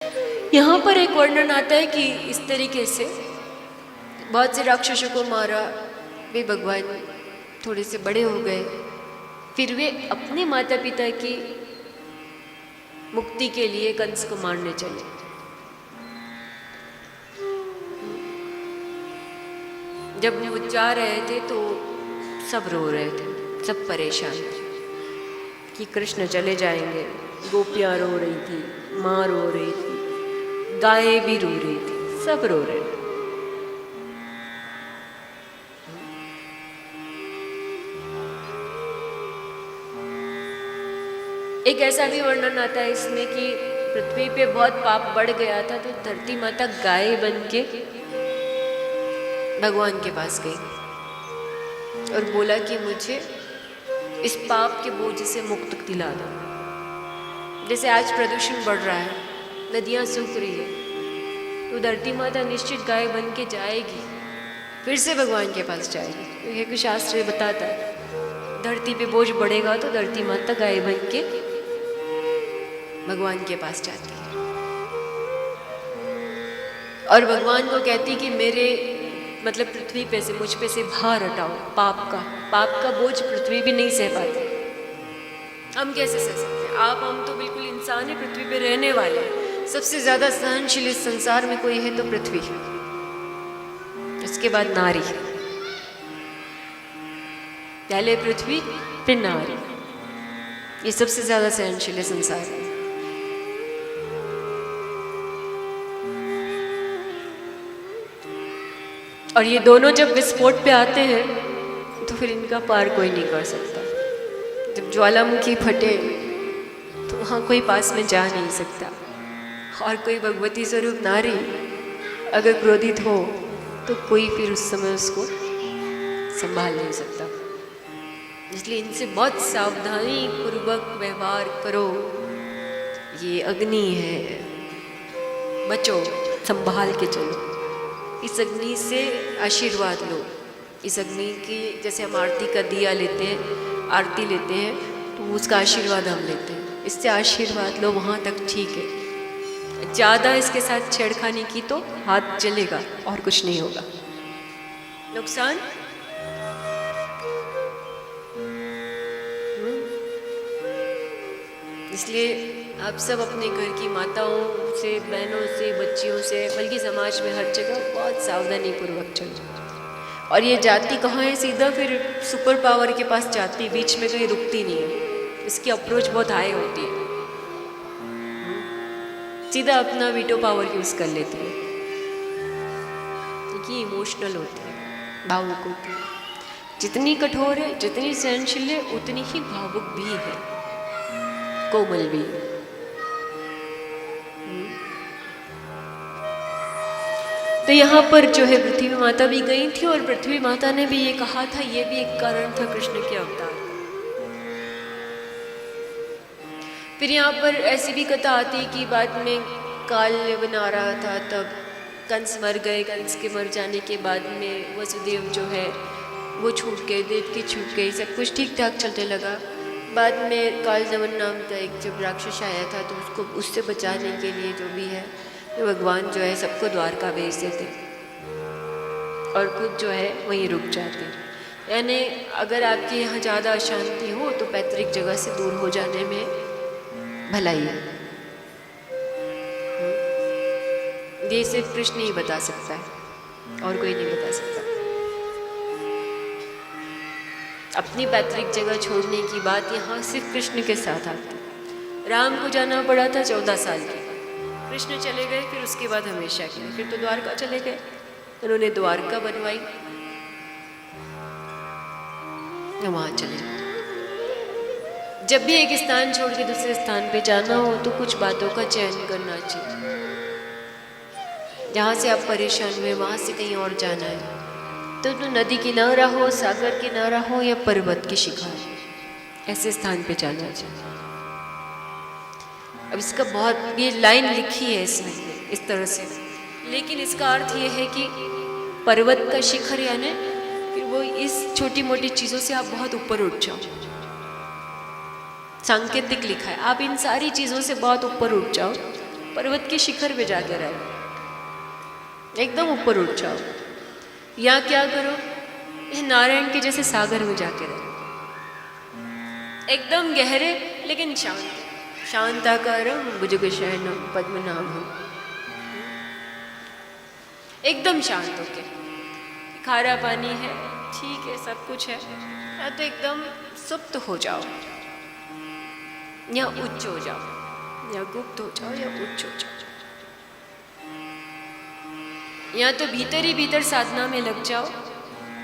यहाँ पर एक वर्णन आता है कि इस तरीके से बहुत से राक्षसों को मारा, वे भगवान थोड़े से बड़े हो गए, फिर वे अपने माता पिता की मुक्ति के लिए कंस को मारने चले। जब वो जा रहे थे तो सब रो रहे थे, सब परेशान थे कि कृष्ण चले जाएंगे। गोपियाँ रो रही थी, माँ रो रही थी, गायें भी रो रही थी, सब रो रहे थे। एक ऐसा भी वर्णन आता है इसमें कि पृथ्वी पे बहुत पाप बढ़ गया था, तो धरती माता गाय बन के भगवान के पास गई और बोला कि मुझे इस पाप के बोझ से मुक्त दिला दो। जैसे आज प्रदूषण बढ़ रहा है, नदियाँ सूख रही है, तो धरती माता निश्चित गाय बन के जाएगी, फिर से भगवान के पास जाएगी, क्योंकि कुछ शास्त्र बताता है धरती पे बोझ बढ़ेगा तो धरती माता गाय बन के भगवान के पास जाती है और भगवान को कहती कि मेरे मतलब पृथ्वी पे से, मुझ पे से भार हटाओ, पाप का बोझ पृथ्वी भी नहीं सह पाती। हम कैसे सह सकते हैं? हम तो बिल्कुल इंसान है, पृथ्वी पे रहने वाले हैं। सबसे ज्यादा सहनशील इस संसार में कोई है तो पृथ्वी है, उसके बाद नारी है। पहले पृथ्वी फिर नारी, ये सबसे ज्यादा सहनशील है संसार में। और ये दोनों जब विस्फोट पे आते हैं तो फिर इनका पार कोई नहीं कर सकता। जब ज्वालामुखी फटे तो वहाँ कोई पास में जा नहीं सकता, और कोई भगवती स्वरूप नारी अगर क्रोधित हो तो कोई फिर उस समय उसको संभाल नहीं सकता। इसलिए इनसे बहुत सावधानी पूर्वक व्यवहार करो। ये अग्नि है, बचो, संभाल के चलो। इस अग्नि से आशीर्वाद लो। इस अग्नि की जैसे हम आरती का दिया लेते हैं, आरती लेते हैं, तो उसका आशीर्वाद हम लेते हैं। इससे आशीर्वाद लो, वहाँ तक ठीक है। ज़्यादा इसके साथ छेड़खानी की तो हाथ जलेगा और कुछ नहीं होगा, नुकसान। इसलिए आप सब अपने घर की माताओं से, बहनों से, बच्चियों से, बल्कि समाज में हर जगह बहुत सावधानी पूर्वक चलो। और ये जाति कहाँ है, सीधा फिर सुपर पावर के पास जाती, बीच में कहीं रुकती नहीं है। इसकी अप्रोच बहुत हाई होती है, सीधा अपना वीटो पावर यूज़ कर लेती है, क्योंकि इमोशनल होती है, भावुक होती है। जितनी कठोर है, जितनी सहनशील है, उतनी ही भावुक भी है, कोमल भी। तो यहाँ पर जो है पृथ्वी माता भी गई थी, और पृथ्वी माता ने भी ये कहा था, ये भी एक कारण था कृष्ण के अवतार का। फिर यहाँ पर ऐसी भी कथा आती कि बाद में काल बना रहा था, तब कंस मर गए। कंस के मर जाने के बाद में वसुदेव जो है वो छूट गए, देवकी छूट गई, सब कुछ ठीक ठाक चलने लगा। बाद में कालजमन नाम का एक जब राक्षस आया था, तो उसको उससे बचाने के लिए जो भी है, तो भगवान जो है सबको द्वारका भेज देते और खुद जो है वहीं रुक जाते। यानी अगर आपके यहाँ ज़्यादा अशांति हो तो पैतृक जगह से दूर हो जाने में भलाई है। ये सिर्फ कृष्ण ही बता सकता है, और कोई नहीं बता सकता। अपनी पैतृक जगह छोड़ने की बात यहाँ सिर्फ कृष्ण के साथ आती। राम को जाना पड़ा था 14 साल के, कृष्ण चले गए, फिर उसके बाद हमेशा के लिए, फिर तो द्वारका चले गए, उन्होंने द्वारका बनवाई, वहां चले गए। जब भी एक स्थान छोड़ के दूसरे स्थान पे जाना हो तो कुछ बातों का चयन करना चाहिए। जहाँ से आप परेशान हुए वहाँ से कहीं और जाना है तो नदी किनारा हो, सागर किनारा हो, या पर्वत की शिखर, ऐसे स्थान पे जाना चाहिए। अब इसका बहुत ये लाइन लिखी है इसमें इस तरह से, लेकिन इसका अर्थ ये है कि पर्वत का शिखर यानी फिर वो इस छोटी मोटी चीज़ों से आप बहुत ऊपर उठ जाओ। सांकेतिक लिखा है, आप इन सारी चीज़ों से बहुत ऊपर उठ जाओ, पर्वत के शिखर पे जाके रहो, एकदम ऊपर उठ जाओ। या क्या करो, ये नारायण के जैसे सागर में जाके रहो, एकदम गहरे लेकिन शांत। शांताकारं भुजगशयनं पद्मनाभं, एकदम शांत होके। खारा पानी है, ठीक है, सब कुछ है, या तो एकदम सुप्त हो जाओ या उच्च हो जाओ, या गुप्त हो जाओ या उच्च हो जाओ, या तो भीतर ही भीतर साधना में लग जाओ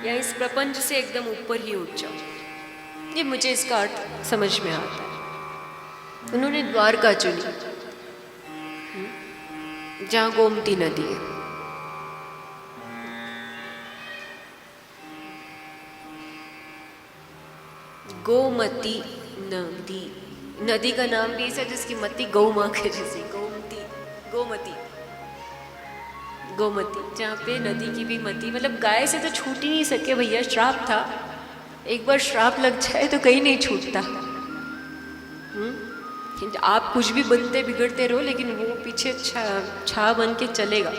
या इस प्रपंच से एकदम ऊपर ही उठ जाओ। ये मुझे इसका अर्थ समझ में आता है। उन्होंने द्वारका चुनी, जहाँ गोमती नदी है। गोमती नदी, नदी का नाम भी ऐसा जिसकी मती गौ माँ के जैसी, गोमती, गोमती, गोमती, जहाँ पे नदी की भी मती, मतलब गाय से तो छूट ही नहीं सके भैया, श्राप था। एक बार श्राप लग जाए तो कहीं नहीं छूटता। आप कुछ भी बनते बिगड़ते रहो, लेकिन वो पीछे छा बन के चलेगा।